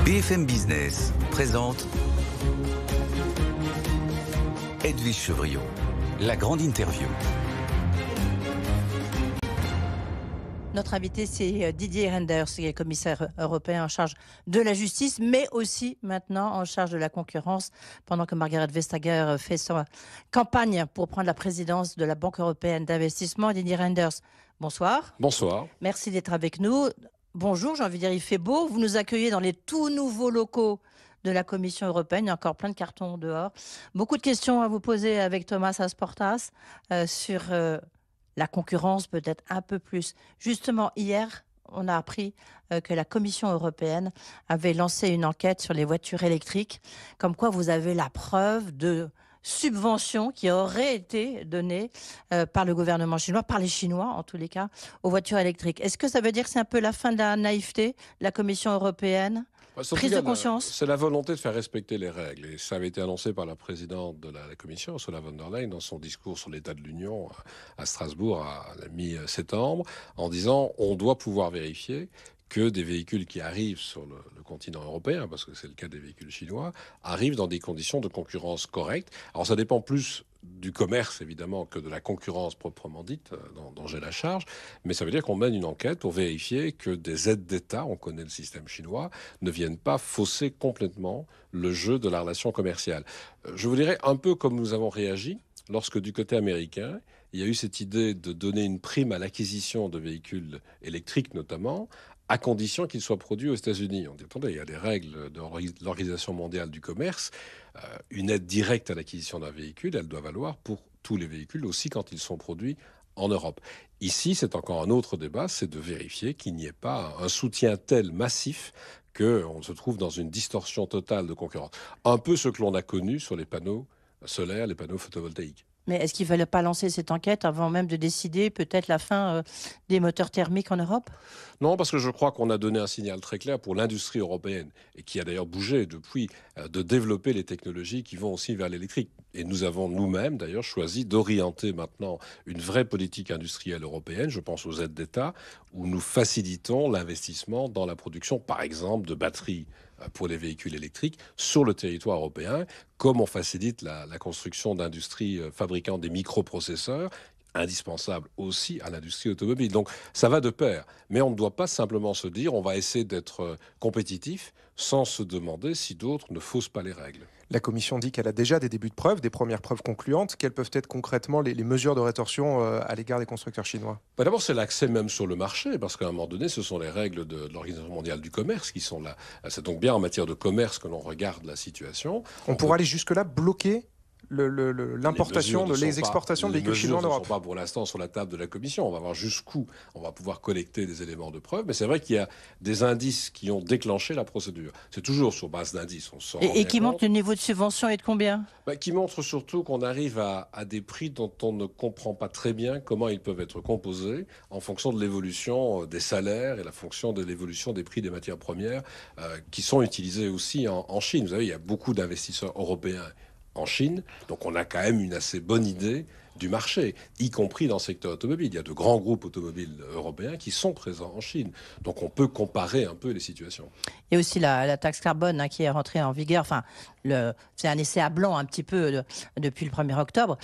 BFM Business présente Edwige Chevrillon, la grande interview. Notre invité, c'est Didier Reynders, qui est commissaire européen en charge de la justice, mais aussi maintenant en charge de la concurrence, pendant que Margrethe Vestager fait sa campagne pour prendre la présidence de la Banque européenne d'investissement. Didier Reynders, bonsoir. Bonsoir. Merci d'être avec nous. Bonjour, j'ai envie de dire, il fait beau. Vous nous accueillez dans les tout nouveaux locaux de la Commission européenne. Il y a encore plein de cartons dehors. Beaucoup de questions à vous poser avec Thomas Asportas sur la concurrence, peut-être un peu plus. Justement, hier, on a appris que la Commission européenne avait lancé une enquête sur les voitures électriques, comme quoi vous avez la preuve de subventions qui auraient été données par le gouvernement chinois, par les Chinois en tous les cas, aux voitures électriques. Est-ce que ça veut dire que c'est un peu la fin de la naïveté de la Commission européenne ? Prise de conscience. C'est la volonté de faire respecter les règles. Et ça avait été annoncé par la présidente de la Commission, Ursula von der Leyen, dans son discours sur l'état de l'Union à Strasbourg à la mi-septembre, en disant on doit pouvoir vérifier que des véhicules qui arrivent sur le continent européen, parce que c'est le cas des véhicules chinois, arrivent dans des conditions de concurrence correctes. Alors ça dépend plus du commerce, évidemment, que de la concurrence proprement dite, dont j'ai la charge. Mais ça veut dire qu'on mène une enquête pour vérifier que des aides d'État, on connaît le système chinois, ne viennent pas fausser complètement le jeu de la relation commerciale. Je vous dirais un peu comme nous avons réagi lorsque du côté américain, il y a eu cette idée de donner une prime à l'acquisition de véhicules électriques notamment, à condition qu'ils soient produits aux États-Unis. On dit, attendez, il y a des règles de l'Organisation mondiale du commerce. Une aide directe à l'acquisition d'un véhicule, elle doit valoir pour tous les véhicules, aussi quand ils sont produits en Europe. Ici, c'est encore un autre débat, c'est de vérifier qu'il n'y ait pas un soutien tel massif qu'on se trouve dans une distorsion totale de concurrence. Un peu ce que l'on a connu sur les panneaux solaires, les panneaux photovoltaïques. Mais est-ce qu'il ne fallait pas lancer cette enquête avant même de décider peut-être la fin des moteurs thermiques en Europe ? Non, parce que je crois qu'on a donné un signal très clair pour l'industrie européenne, et qui a d'ailleurs bougé depuis, de développer les technologies qui vont aussi vers l'électrique. Et nous avons nous-mêmes d'ailleurs choisi d'orienter maintenant une vraie politique industrielle européenne, je pense aux aides d'État, où nous facilitons l'investissement dans la production, par exemple, de batteries pour les véhicules électriques sur le territoire européen, comme on facilite la construction d'industries fabriquant des microprocesseurs, indispensable aussi à l'industrie automobile. Donc ça va de pair. Mais on ne doit pas simplement se dire on va essayer d'être compétitif sans se demander si d'autres ne faussent pas les règles. La Commission dit qu'elle a déjà des débuts de preuves, des premières preuves concluantes. Quelles peuvent être concrètement les mesures de rétorsion à l'égard des constructeurs chinois ? D'abord, c'est l'accès même sur le marché, parce qu'à un moment donné, ce sont les règles de l'Organisation mondiale du commerce qui sont là. C'est donc bien en matière de commerce que l'on regarde la situation. On pourra aller jusque-là, bloquer l'importation, les exportations de véhicules chinois en Europe. Les mesures ne sont pas pour l'instant sur la table de la Commission. On va voir jusqu'où on va pouvoir collecter des éléments de preuve. Mais c'est vrai qu'il y a des indices qui ont déclenché la procédure. C'est toujours sur base d'indices. Et qui montrent le niveau de subvention est de combien ? Qui montre surtout qu'on arrive à des prix dont on ne comprend pas très bien comment ils peuvent être composés en fonction de l'évolution des salaires et la fonction de l'évolution des prix des matières premières qui sont utilisés aussi en Chine. Vous savez, il y a beaucoup d'investisseurs européens en Chine, donc on a quand même une assez bonne idée du marché, y compris dans le secteur automobile. Il y a de grands groupes automobiles européens qui sont présents en Chine, donc on peut comparer un peu les situations. Il y a aussi la taxe carbone qui est rentrée en vigueur, c'est un essai à blanc un petit peu depuis le 1er octobre.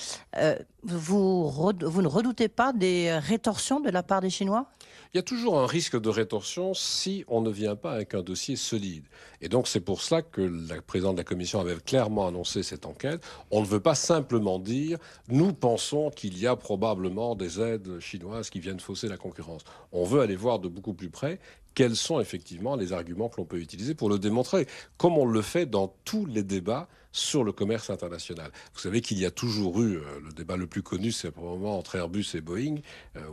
Vous ne redoutez pas des rétorsions de la part des Chinois ? Il y a toujours un risque de rétorsion si on ne vient pas avec un dossier solide. Et donc c'est pour cela que la présidente de la Commission avait clairement annoncé cette enquête. On ne veut pas simplement dire « nous pensons qu'il y a probablement des aides chinoises qui viennent fausser la concurrence ». On veut aller voir de beaucoup plus près quels sont effectivement les arguments que l'on peut utiliser pour le démontrer, comme on le fait dans tous les débats sur le commerce international. Vous savez qu'il y a toujours eu, le débat le plus connu, c'est probablement entre Airbus et Boeing,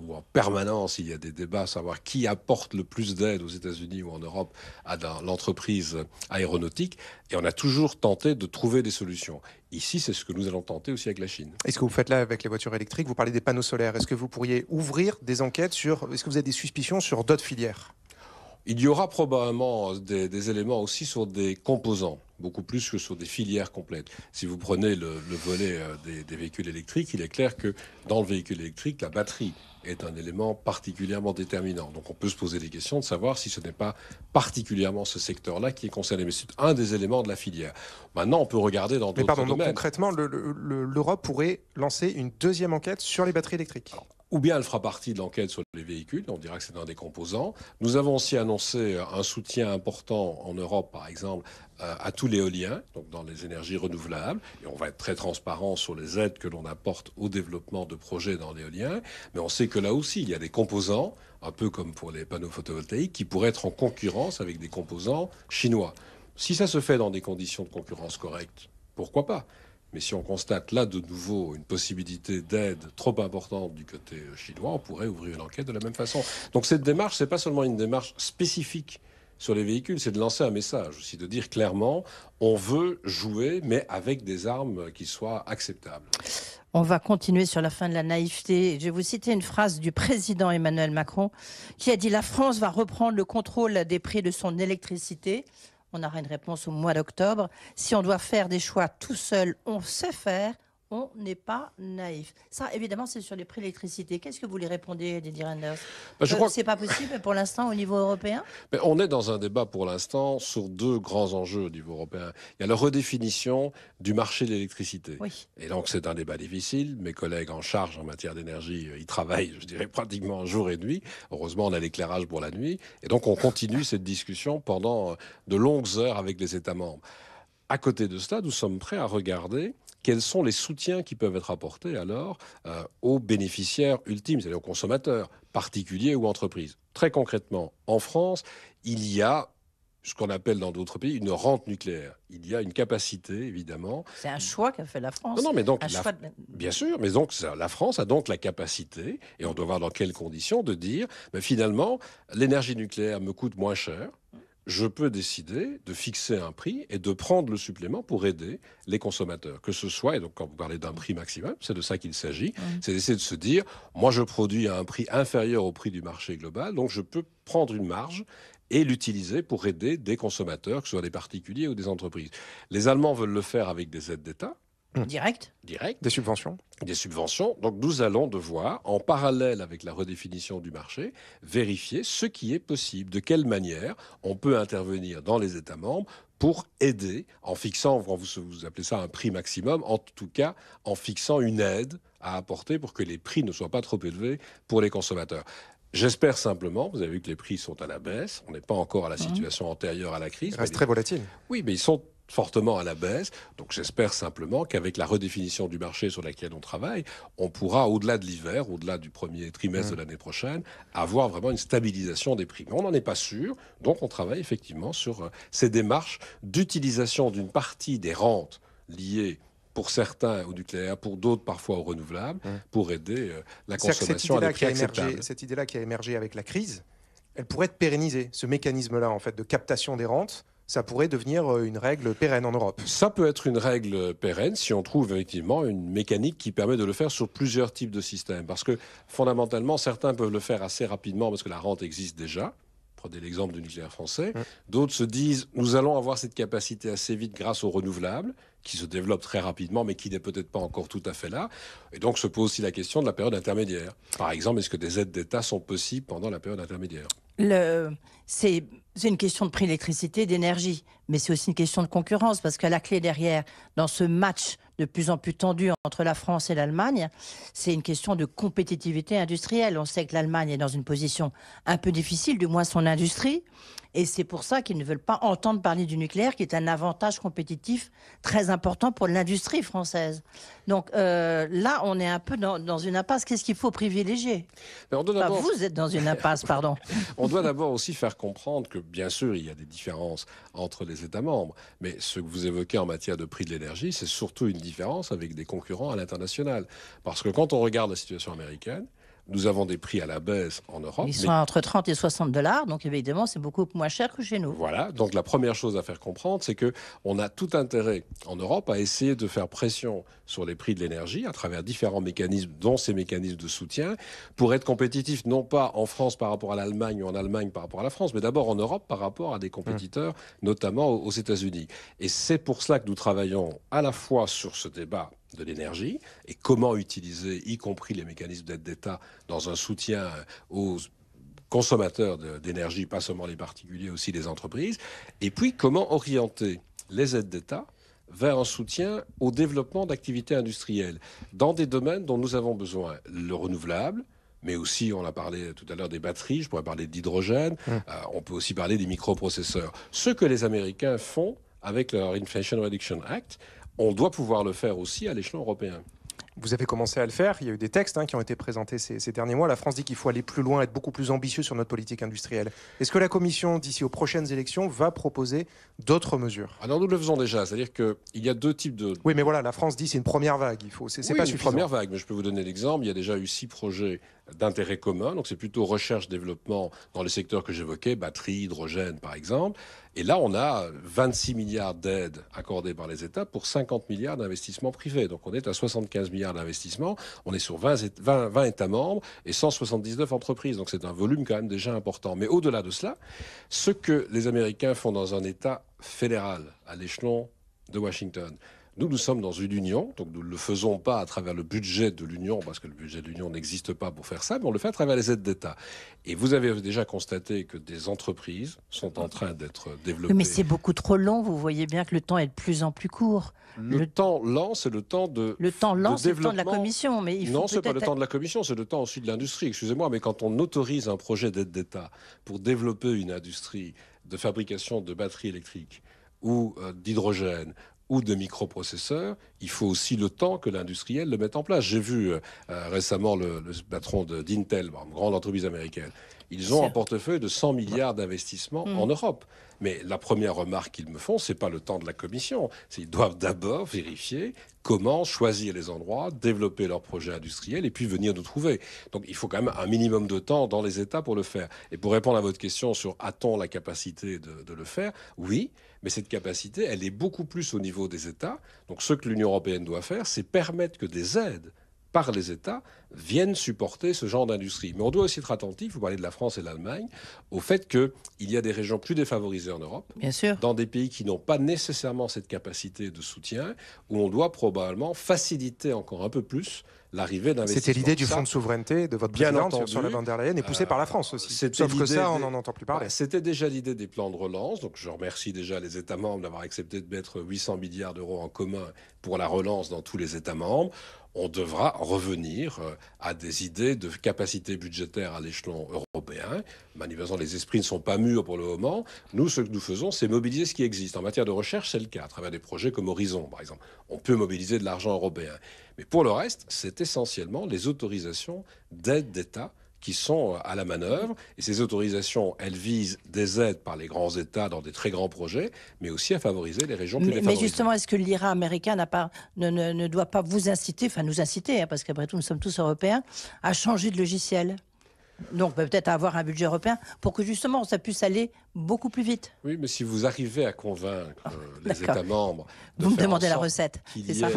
où en permanence il y a des débats à savoir qui apporte le plus d'aide aux États-Unis ou en Europe à l'entreprise aéronautique, et on a toujours tenté de trouver des solutions. Ici, c'est ce que nous allons tenter aussi avec la Chine. Et ce que vous faites là avec les voitures électriques, vous parlez des panneaux solaires. Est-ce que vous pourriez ouvrir des enquêtes est-ce que vous avez des suspicions sur d'autres filières ? Il y aura probablement des éléments aussi sur des composants. beaucoup plus que sur des filières complètes. Si vous prenez le volet des véhicules électriques, il est clair que dans le véhicule électrique, la batterie est un élément particulièrement déterminant. Donc on peut se poser des questions de savoir si ce n'est pas particulièrement ce secteur-là qui est concerné. Mais c'est un des éléments de la filière. Maintenant, on peut regarder dans d'autres domaines. Donc concrètement, l'Europe pourrait lancer une deuxième enquête sur les batteries électriques. Ou bien elle fera partie de l'enquête sur les véhicules, on dira que c'est un des composants. Nous avons aussi annoncé un soutien important en Europe, par exemple, à tout l'éolien, donc dans les énergies renouvelables. Et on va être très transparent sur les aides que l'on apporte au développement de projets dans l'éolien. Mais on sait que là aussi, il y a des composants, un peu comme pour les panneaux photovoltaïques, qui pourraient être en concurrence avec des composants chinois. Si ça se fait dans des conditions de concurrence correctes, pourquoi pas ? Mais si on constate là de nouveau une possibilité d'aide trop importante du côté chinois, on pourrait ouvrir une enquête de la même façon. Donc cette démarche, c'est pas seulement une démarche spécifique sur les véhicules, c'est de lancer un message aussi, de dire clairement, on veut jouer, mais avec des armes qui soient acceptables. On va continuer sur la fin de la naïveté. Je vais vous citer une phrase du président Emmanuel Macron qui a dit « La France va reprendre le contrôle des prix de son électricité ». On aura une réponse au mois d'octobre. Si on doit faire des choix tout seul, on sait faire. On n'est pas naïf. Ça, évidemment, c'est sur les prix de l'électricité. Qu'est-ce que vous lui répondez, Didier Reynders ? Je crois que c'est pas possible pour l'instant au niveau européen ? On est dans un débat pour l'instant sur deux grands enjeux au niveau européen. Il y a la redéfinition du marché de l'électricité. Oui. Et donc, c'est un débat difficile. Mes collègues en charge en matière d'énergie, ils travaillent, je dirais, pratiquement jour et nuit. Heureusement, on a l'éclairage pour la nuit. Et donc, on continue cette discussion pendant de longues heures avec les États membres. À côté de cela, nous sommes prêts à regarder quels sont les soutiens qui peuvent être apportés alors aux bénéficiaires ultimes, c'est-à-dire aux consommateurs, particuliers ou entreprises. Très concrètement, en France, il y a ce qu'on appelle dans d'autres pays une rente nucléaire. Il y a une capacité, évidemment. C'est un choix qu'a fait la France. Non, mais donc, choix bien sûr, mais donc la France a donc la capacité, et on doit voir dans quelles conditions, de dire, mais finalement, l'énergie nucléaire me coûte moins cher. Je peux décider de fixer un prix et de prendre le supplément pour aider les consommateurs. Que ce soit, et donc quand vous parlez d'un prix maximum, c'est de ça qu'il s'agit, c'est d'essayer de se dire, moi je produis à un prix inférieur au prix du marché global, donc je peux prendre une marge et l'utiliser pour aider des consommateurs, que ce soit des particuliers ou des entreprises. Les Allemands veulent le faire avec des aides d'État. Direct. Des subventions. Des subventions. Donc nous allons devoir, en parallèle avec la redéfinition du marché, vérifier ce qui est possible, de quelle manière on peut intervenir dans les États membres pour aider, en fixant, vous appelez ça un prix maximum, en tout cas en fixant une aide à apporter pour que les prix ne soient pas trop élevés pour les consommateurs. J'espère simplement, vous avez vu que les prix sont à la baisse, on n'est pas encore à la situation antérieure à la crise. Ils restent très volatiles. Oui, mais ils sont fortement à la baisse. Donc j'espère simplement qu'avec la redéfinition du marché sur laquelle on travaille, on pourra, au-delà de l'hiver, au-delà du premier trimestre de l'année prochaine, avoir vraiment une stabilisation des prix. Mais on n'en est pas sûr, donc on travaille effectivement sur ces démarches d'utilisation d'une partie des rentes liées pour certains au nucléaire, pour d'autres parfois au renouvelable, pour aider la consommation à des prix acceptables. Cette idée-là qui a émergé avec la crise, elle pourrait être pérennisée. Ce mécanisme-là, en fait, de captation des rentes, ça pourrait devenir une règle pérenne en Europe. Ça peut être une règle pérenne si on trouve effectivement une mécanique qui permet de le faire sur plusieurs types de systèmes. Parce que fondamentalement, certains peuvent le faire assez rapidement parce que la rente existe déjà. Prenez l'exemple du nucléaire français. D'autres se disent, nous allons avoir cette capacité assez vite grâce aux renouvelables, qui se développent très rapidement, mais qui n'est peut-être pas encore tout à fait là. Et donc se pose aussi la question de la période intermédiaire. Par exemple, est-ce que des aides d'État sont possibles pendant la période intermédiaire ? C'est une question de prix d'électricité, d'énergie, mais c'est aussi une question de concurrence, parce qu'à la clé derrière, dans ce match de plus en plus tendu entre la France et l'Allemagne, c'est une question de compétitivité industrielle. On sait que l'Allemagne est dans une position un peu difficile, du moins son industrie, et c'est pour ça qu'ils ne veulent pas entendre parler du nucléaire, qui est un avantage compétitif très important pour l'industrie française. Donc là, on est un peu dans une impasse. Qu'est-ce qu'il faut privilégier ? Vous êtes dans une impasse, pardon. On doit d'abord aussi faire comprendre que, bien sûr, il y a des différences entre les États membres, mais ce que vous évoquez en matière de prix de l'énergie, c'est surtout une différence avec des concurrents à l'international. Parce que quand on regarde la situation américaine, Nous avons des prix à la baisse en Europe. Ils sont entre 30 et 60 $, donc évidemment, c'est beaucoup moins cher que chez nous. Voilà, donc la première chose à faire comprendre, c'est qu'on a tout intérêt en Europe à essayer de faire pression sur les prix de l'énergie à travers différents mécanismes, dont ces mécanismes de soutien, pour être compétitif, non pas en France par rapport à l'Allemagne ou en Allemagne par rapport à la France, mais d'abord en Europe par rapport à des compétiteurs, notamment aux États-Unis. Et c'est pour cela que nous travaillons à la fois sur ce débat de l'énergie et comment utiliser, y compris les mécanismes d'aide d'État, dans un soutien aux consommateurs d'énergie, pas seulement les particuliers, aussi les entreprises, et puis comment orienter les aides d'État vers un soutien au développement d'activités industrielles dans des domaines dont nous avons besoin. Le renouvelable, mais aussi, on a parlé tout à l'heure des batteries, je pourrais parler d'hydrogène, on peut aussi parler des microprocesseurs. Ce que les Américains font avec leur Inflation Reduction Act, on doit pouvoir le faire aussi à l'échelon européen. Vous avez commencé à le faire, il y a eu des textes qui ont été présentés ces derniers mois. La France dit qu'il faut aller plus loin, être beaucoup plus ambitieux sur notre politique industrielle. Est-ce que la Commission, d'ici aux prochaines élections, va proposer d'autres mesures? Alors nous le faisons déjà, c'est-à-dire qu'il y a deux types de... Oui, mais voilà, la France dit c'est une première vague, c'est pas suffisant. Une première vague, mais je peux vous donner l'exemple, il y a déjà eu 6 projets d'intérêt commun, donc c'est plutôt recherche-développement dans les secteurs que j'évoquais, batterie, hydrogène par exemple. Et là, on a 26 milliards d'aides accordées par les États pour 50 milliards d'investissements privés. Donc on est à 75 milliards d'investissements, on est sur 20 États membres et 179 entreprises. Donc c'est un volume quand même déjà important. Mais au-delà de cela, ce que les Américains font dans un État fédéral à l'échelon de Washington, nous sommes dans une union, donc nous ne le faisons pas à travers le budget de l'union, parce que le budget de l'union n'existe pas pour faire ça, mais on le fait à travers les aides d'État. Et vous avez déjà constaté que des entreprises sont en train d'être développées. Mais c'est beaucoup trop long, vous voyez bien que le temps est de plus en plus court. Le temps lent, c'est le temps de Le temps lent, c'est le temps de la développement. Commission. Mais il faut Non, ce n'est pas le peut-être- temps de la Commission, c'est le temps aussi de l'industrie. Excusez-moi, mais quand on autorise un projet d'aide d'État pour développer une industrie de fabrication de batteries électriques ou d'hydrogène ou de microprocesseurs, il faut aussi le temps que l'industriel le mette en place. J'ai vu récemment le patron d'Intel, une grande entreprise américaine. Ils ont un portefeuille de 100 milliards d'investissements en Europe. Mais la première remarque qu'ils me font, c'est pas le temps de la Commission. Ils doivent d'abord vérifier comment choisir les endroits, développer leurs projets industriels et puis venir nous trouver. Donc il faut quand même un minimum de temps dans les États pour le faire. Et pour répondre à votre question sur a-t-on la capacité de le faire, oui, mais cette capacité, elle est beaucoup plus au niveau des États. Donc ce que l'Union européenne doit faire, c'est permettre que des aides par les États viennent supporter ce genre d'industrie. Mais on doit aussi être attentif, vous parlez de la France et de l'Allemagne, au fait qu'il y a des régions plus défavorisées en Europe, Bien sûr. dans des pays qui n'ont pas nécessairement cette capacité de soutien, où on doit probablement faciliter encore un peu plus l'arrivée d'investissements. C'était l'idée du fonds de souveraineté de votre Bien présidente entendu, sur la von der Leyen et poussée par la France aussi. Sauf que ça, on n'en entend plus parler. C'était déjà l'idée des plans de relance. Donc je remercie déjà les États membres d'avoir accepté de mettre 800 milliards d'euros en commun pour la relance dans tous les États membres. On devra revenir à des idées de capacité budgétaire à l'échelon européen. Manifestement, les esprits ne sont pas mûrs pour le moment. Nous, ce que nous faisons, c'est mobiliser ce qui existe. En matière de recherche, c'est le cas, à travers des projets comme Horizon, par exemple. On peut mobiliser de l'argent européen. Mais pour le reste, c'est essentiellement les autorisations d'aide d'État qui sont à la manœuvre. Et ces autorisations, elles visent des aides par les grands États dans des très grands projets, mais aussi à favoriser les régions plus défavorisées. Mais justement, est-ce que l'IRA américain ne doit pas vous inciter, enfin nous inciter, parce qu'après tout, nous sommes tous européens, à changer de logiciel? Donc peut-être à avoir un budget européen pour que justement ça puisse aller beaucoup plus vite. Oui, mais si vous arrivez à convaincre les États membres... Vous me demandez la recette, c'est ça?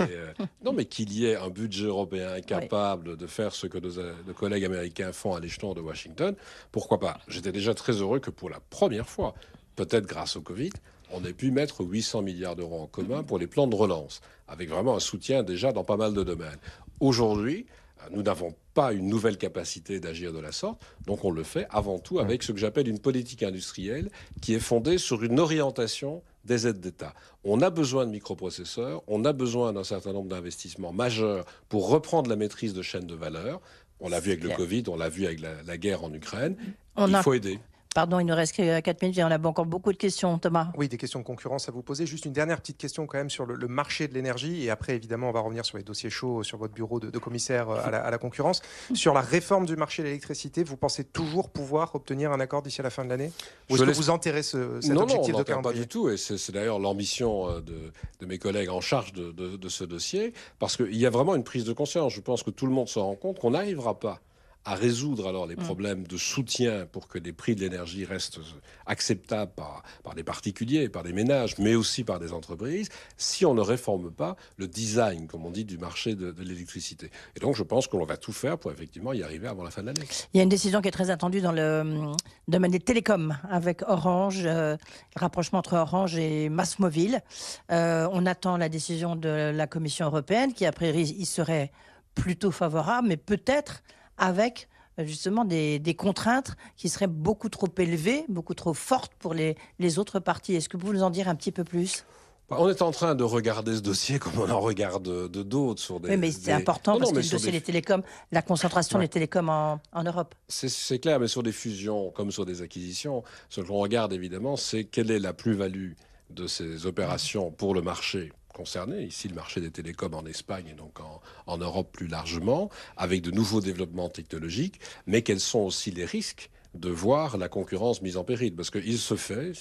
Non, mais qu'il y ait un budget européen capable de faire ce que nos collègues américains font à l'échelon de Washington, pourquoi pas? J'étais déjà très heureux que pour la première fois, peut-être grâce au Covid, on ait pu mettre 800 milliards d'euros en commun pour les plans de relance, avec vraiment un soutien déjà dans pas mal de domaines. Aujourd'hui, nous n'avons pas une nouvelle capacité d'agir de la sorte, donc on le fait avant tout avec ce que j'appelle une politique industrielle qui est fondée sur une orientation des aides d'État. On a besoin de microprocesseurs, on a besoin d'un certain nombre d'investissements majeurs pour reprendre la maîtrise de chaînes de valeur. On l'a vu avec le Covid, on l'a vu avec la guerre en Ukraine. Il faut aider. Pardon, il nous reste que 4 minutes et on a encore beaucoup de questions, Thomas. Oui, des questions de concurrence à vous poser. Juste une dernière petite question quand même sur le marché de l'énergie. Et après, évidemment, on va revenir sur les dossiers chauds sur votre bureau de commissaire à la concurrence. Sur la réforme du marché de l'électricité, vous pensez toujours pouvoir obtenir un accord d'ici à la fin de l'année? Ou est-ce que vous enterrez cet objectif de calendrier? Non, pas du tout. Et c'est d'ailleurs l'ambition de mes collègues en charge de ce dossier. Parce qu'il y a vraiment une prise de conscience. Je pense que tout le monde se rend compte qu'on n'arrivera pas à résoudre alors les problèmes de soutien pour que les prix de l'énergie restent acceptables par des particuliers, par des ménages, mais aussi par des entreprises, si on ne réforme pas le design, comme on dit, du marché de l'électricité. Et donc, je pense qu'on va tout faire pour effectivement y arriver avant la fin de l'année. Il y a une décision qui est très attendue dans le domaine des télécoms avec Orange, le rapprochement entre Orange et MásMóvil. On attend la décision de la Commission européenne qui, a priori, y serait plutôt favorable, mais peut-être avec justement des contraintes qui seraient beaucoup trop élevées, beaucoup trop fortes pour les autres parties. Est-ce que vous pouvez nous en dire un petit peu plus ? On est en train de regarder ce dossier comme on en regarde d'autres sur des... Oui, mais c'est important parce que le dossier des télécoms, la concentration des télécoms en Europe. C'est clair, mais sur des fusions comme sur des acquisitions, ce que l'on regarde évidemment, c'est quelle est la plus-value de ces opérations pour le marché concerné, ici le marché des télécoms en Espagne et donc en Europe plus largement, avec de nouveaux développements technologiques, mais quels sont aussi les risques de voir la concurrence mise en péril. Parce qu'il se fait,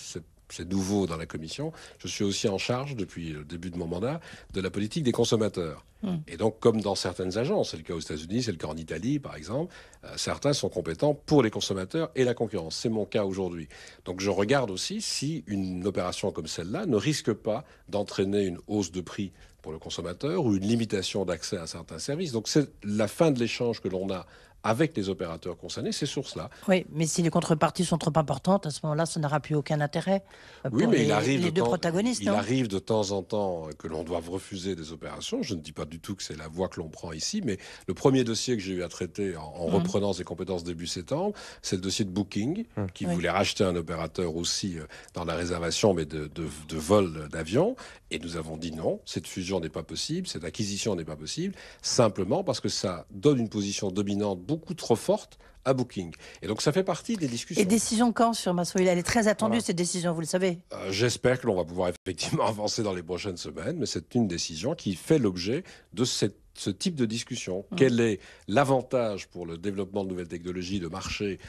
c'est nouveau dans la Commission, je suis aussi en charge, depuis le début de mon mandat, de la politique des consommateurs. Et donc, comme dans certaines agences, c'est le cas aux États-Unis, c'est le cas en Italie, par exemple, certains sont compétents pour les consommateurs et la concurrence. C'est mon cas aujourd'hui. Donc, je regarde aussi si une opération comme celle-là ne risque pas d'entraîner une hausse de prix pour le consommateur ou une limitation d'accès à certains services. Donc, c'est la fin de l'échange que l'on a avec les opérateurs concernés, c'est sur cela. Oui, mais si les contreparties sont trop importantes, à ce moment-là, ça n'aura plus aucun intérêt pour oui, mais les deux protagonistes. Il arrive de temps en temps que l'on doive refuser des opérations. Je ne dis pas du tout que c'est la voie que l'on prend ici, mais le premier dossier que j'ai eu à traiter en reprenant ses compétences début septembre, c'est le dossier de Booking, qui voulait racheter un opérateur aussi dans la réservation, mais de vol d'avion. Et nous avons dit non, cette fusion n'est pas possible, cette acquisition n'est pas possible, simplement parce que ça donne une position dominante beaucoup trop forte à Booking. Et donc ça fait partie des discussions. Et décision quand sur MásMóvil ? Elle est très attendue, cette décision, vous le savez. J'espère que l'on va pouvoir effectivement avancer dans les prochaines semaines, mais c'est une décision qui fait l'objet de ce type de discussion. Quel est l'avantage pour le développement de nouvelles technologies, de marché,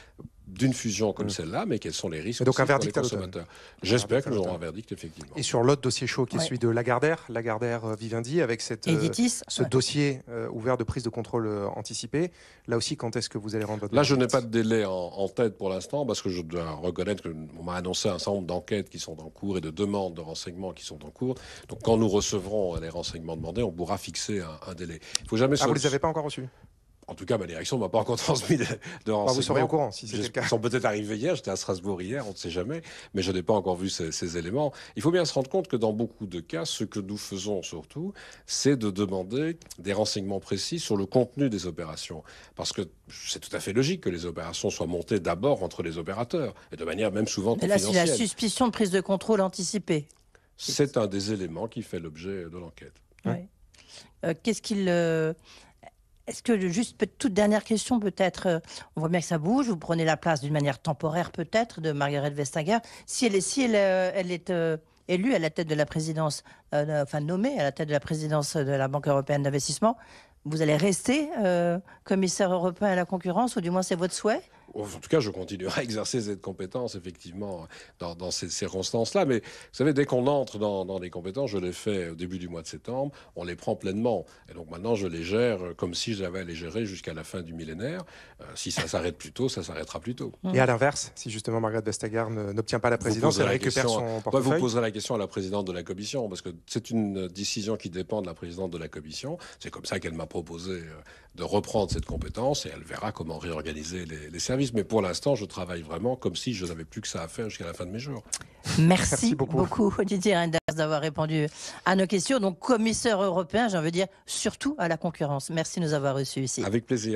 d'une fusion comme celle-là, mais quels sont les risques donc un pour les verdict consommateurs. J'espère que nous aurons un verdict, effectivement. Et sur l'autre dossier chaud qui est celui de Lagardère Vivendi, avec ce dossier ouvert de prise de contrôle anticipée, là aussi, quand est-ce que vous allez rendre votre verdict ? Là, je n'ai pas de délai en tête pour l'instant, parce que je dois reconnaître qu'on m'a annoncé un certain nombre d'enquêtes qui sont en cours et de demandes de renseignements qui sont en cours. Donc quand nous recevrons les renseignements demandés, on pourra fixer un délai. Il faut jamais vous ne les avez pas encore reçus ? En tout cas, ma direction ne m'a pas encore transmis de renseignements. Vous serez au courant si c'est le cas. Ils sont peut-être arrivés hier, j'étais à Strasbourg hier, on ne sait jamais, mais je n'ai pas encore vu ces éléments. Il faut bien se rendre compte que dans beaucoup de cas, ce que nous faisons surtout, c'est de demander des renseignements précis sur le contenu des opérations. Parce que c'est tout à fait logique que les opérations soient montées d'abord entre les opérateurs, et de manière même souvent confidentielle. Et là, c'est la suspicion de prise de contrôle anticipée. C'est un des éléments qui fait l'objet de l'enquête. Oui. Qu'est-ce qu'il... Est-ce que, juste toute dernière question peut-être, on voit bien que ça bouge, vous prenez la place d'une manière temporaire peut-être de Margrethe Vestager. Si elle est élue à la tête de la présidence, nommée à la tête de la présidence de la Banque européenne d'investissement, vous allez rester commissaire européen à la concurrence, ou du moins c'est votre souhait ? En tout cas, je continuerai à exercer cette compétence, effectivement, dans ces circonstances-là. Mais vous savez, dès qu'on entre dans les compétences, je l'ai fait au début du mois de septembre, on les prend pleinement. Et donc maintenant, je les gère comme si j'avais à les gérer jusqu'à la fin du millénaire. Si ça s'arrête plus tôt, ça s'arrêtera plus tôt. Et à l'inverse, si justement Margrethe Vestager n'obtient pas la présidence, elle récupère son portefeuille ? Vous poserez la question à la présidente de la Commission, parce que c'est une décision qui dépend de la présidente de la Commission. C'est comme ça qu'elle m'a proposé de reprendre cette compétence, et elle verra comment réorganiser les services. Mais pour l'instant, je travaille vraiment comme si je n'avais plus que ça à faire jusqu'à la fin de mes jours. Merci beaucoup, Didier Reynders, d'avoir répondu à nos questions. Donc, commissaire européen, j'ai envie de dire, surtout à la concurrence. Merci de nous avoir reçus ici. Avec plaisir.